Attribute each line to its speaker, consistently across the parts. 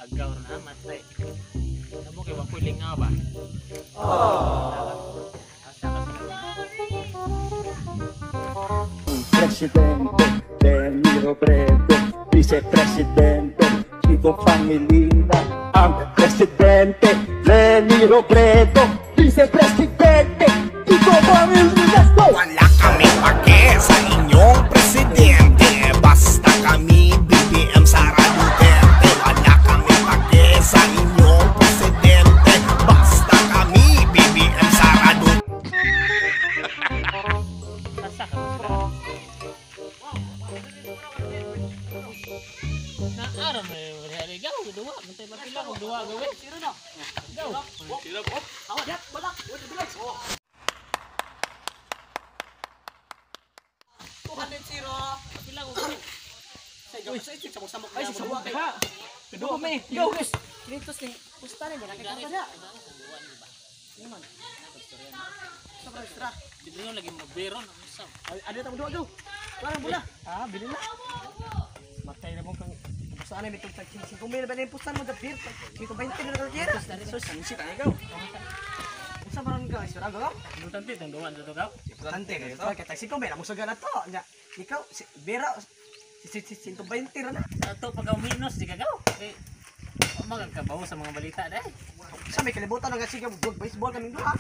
Speaker 1: agaw na matay. Kamu kay wapoy lingaw ba?
Speaker 2: Presidente Leni Robredo, vicepresidente Chico Pangilinan. Ang presidente Leni Robredo, vicepresidente Chico Pangilinan.
Speaker 3: Wala kami pake sa inyong presidente, basta kami BBM Sara Duterte. Wala kami pake sa inyong presidente, basta kami BBM Sara Duterte.
Speaker 1: Naara may ligaw dua, mentay mapila kung dua gawin. Siro na. Go. Siro po. Awa diat, balak. Bilis. Tuhan din siro. Pila ko. Sa ito sa samok ay sa buwa kay. Kedua me. Go guys. Dito sing pusta ni barang kita ada. Iman. Sabra extra. Dito lagi maberon ang usap. Ada tamo dua go. Larang bola. Bili na. Matay na mo kang saan ay mitong tag-sing kung may naman yung pustan mo dapir dito 20 na kalkira tapos dari sos ang sita ikaw unsa maron ka isura gaw importante tong duwan dito gaw importante kayo to kay taxi ko may namusaga na to nya ikaw si Vera si 120 ra na ato pag minus di ka gaw kay magkabaw sa mga balita dai sa may kalibutan nga sigaw baseball kaming duha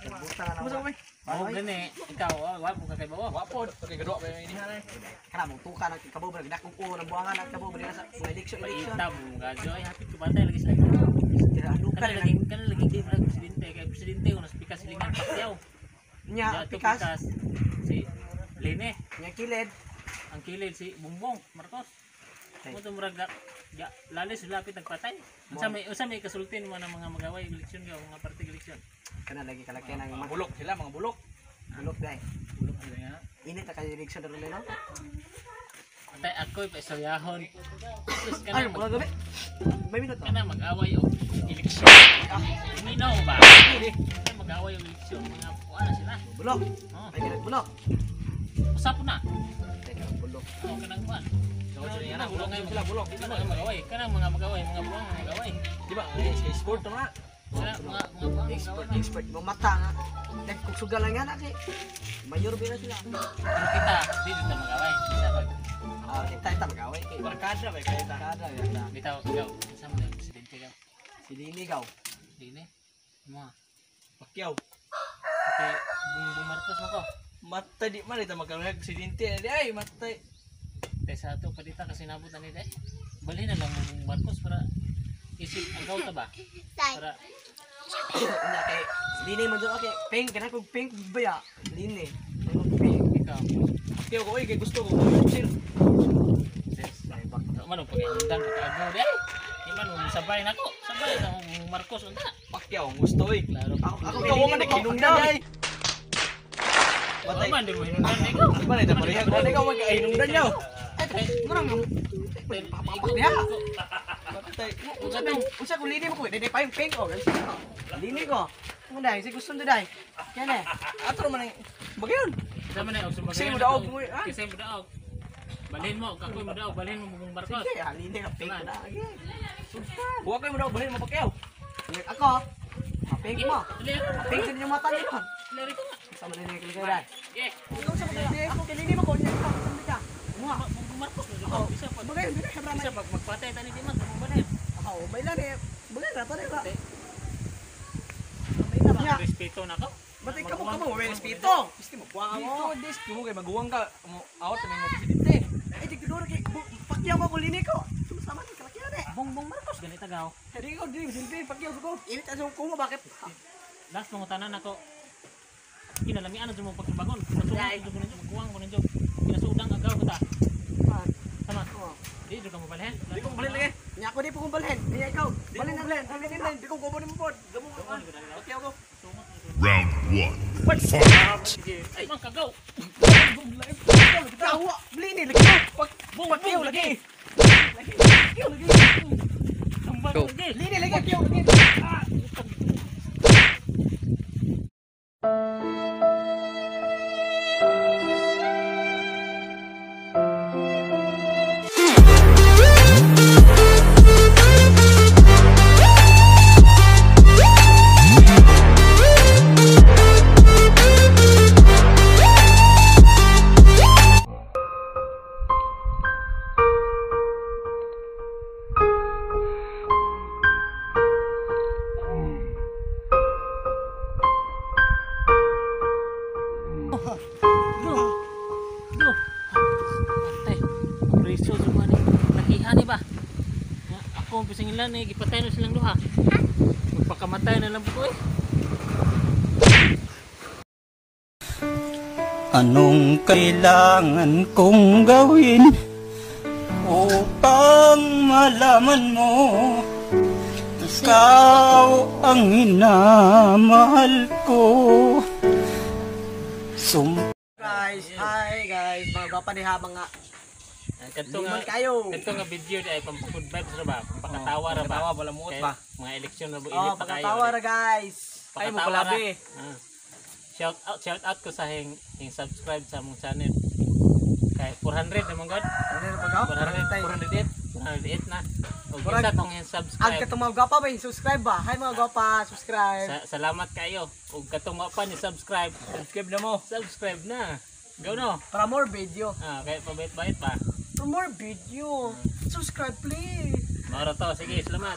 Speaker 1: kalibutan na mo oh gani ikaw wa mo kay bawo wa pod kay gadwa pa ini hanay kana mo tuka nang kabaw ba dakong ko nang buangan at kabaw ba sa election itam gadyo ay hapit ko batay lagi sila tira luka lagi di presidente kay presidente unas pikas silingan Pacquiao nya pikas si Lene nya kilid ang kilid si Bongbong Marcos mo to murag ya lalis lapit nagpatay unsa may kasultin mo ng mga magaway eleksyon gaw mga party eleksyon kana lagi kalakihan ang bulok sila mga bulok dai bulok sila nga ini ta kay eleksyon daro no atay ako pa istoryahon plus kana gabi may minute kana mag-away og eleksyon minaw ba mag-away og eleksyon mga kuana sila bulok may minute bulok usap na bulok kanang kuan bulok ngayon sila bulok magaway kanang mga magaway mga buwang magaway di ba sport to na expert mo mata nga kung sugal lang yan aki mayor bila sila pero kita di dito magaway kita magaway kay barkada ba kay barkada ya bitaw gaw sa mga presidente gaw si Dini gaw Dini mo Pacquiao kay Bongbong Marcos mo ko matay di man ita magaway presidente di ay matay sa ato padita kasi nabutan ni dai balhin na lang Marcos para isip agaw ta ba para na kay Lini man okay pink kana kog pink baya Lini pink ikaw kaya ko kay gusto ko sir man pag indan ka agaw dai iman mo sabay nako sabay sa Marcos unta Pacquiao gusto klaro ako man kinungdan dai batay man di mo hinungdan ikaw man ita pareha ko ikaw mag-hinungdan yaw murang papapak niya unsa ko Lini mo ko dai pa yung pink oh Lini ko mo dai si gusto nday kene atro man bagyon sama na og kasi mo daog mo kasi mo daog balhin mo kakoy mo daog balhin mo Bongbong Marcos sige Lini ka pink na buwa kay mo daog balhin mo Pacquiao ako pink mo pink din yung mata nito lari ko sama na ni kaligaran ikaw sa mo Lini mo ko niya ka mo Marcos bisa pa bagay bisa magpatay tani di man mo balhin bailan bagay ra tani ra respeto na ko. Batay ka mo may respeto. Gusto mo buwang mo. Dis mo kay maguwang ka mo out sa mga presidente. Ay di kidoro kay Pacquiao ko Lini ko. Sama ni kalakihan Bongbong Marcos ganit tagaw. Dili ko dili silbi Pacquiao ko. Ini ta ko mo bakit? Last mo tanan ako. Kinalami ano mo pagbangon. Masugod mo ninyo maguwang mo ninyo. Kinasudang agaw ko ta. Sama ko. Di ka mo balhin. Di ko balhin lagi. Nya ako di po kong balhin. Di ikaw. Balhin na balhin. Di ko kubo ni mo pod. Gamo ko. Pacquiao ko.
Speaker 4: Round 1. Fight!
Speaker 1: Ay, man kagaw.
Speaker 3: Tawa, Lini lagi. Pacquiao lagi. Pacquiao lagi. Lini lagi Pacquiao lagi.
Speaker 5: ako bising ilan eh gipatay na silang duha. Magpakamatay na lang po eh.
Speaker 2: Anong kailangan kong gawin upang malaman mo ikaw ang hinamahal ko?
Speaker 1: Guys, hi guys, mga gwapa ni habang nga.
Speaker 5: Kadto
Speaker 1: Liman
Speaker 5: nga
Speaker 1: kayo.
Speaker 5: kadto nga video ay pampugod vibes ra ba? Pampakatawa ra ba?
Speaker 1: Pakatawa, wala muot ba?
Speaker 5: Mga eleksyon na
Speaker 1: Oh,
Speaker 5: init pa kayo.
Speaker 1: pakatawa ra guys. Ay mo
Speaker 5: Pakatawa
Speaker 1: palabi.
Speaker 5: ra. Shout out ko sa hing subscribe sa among channel. Kay 400 naman god.
Speaker 1: Ano na pagaw?
Speaker 5: 408 na. O
Speaker 1: Murag-
Speaker 5: isa tong
Speaker 1: Ang
Speaker 5: subscribe.
Speaker 1: katong mga gwapa ba, subscribe ba? Hi mga gwapa, subscribe.
Speaker 5: Salamat kayo. Ug katong pa ni subscribe.
Speaker 1: Subscribe na mo.
Speaker 5: Subscribe na. Go no.
Speaker 1: Para more video.
Speaker 5: Kay pabait-bait pa.
Speaker 1: For more video. Subscribe please.
Speaker 5: Mara to, sige, salamat.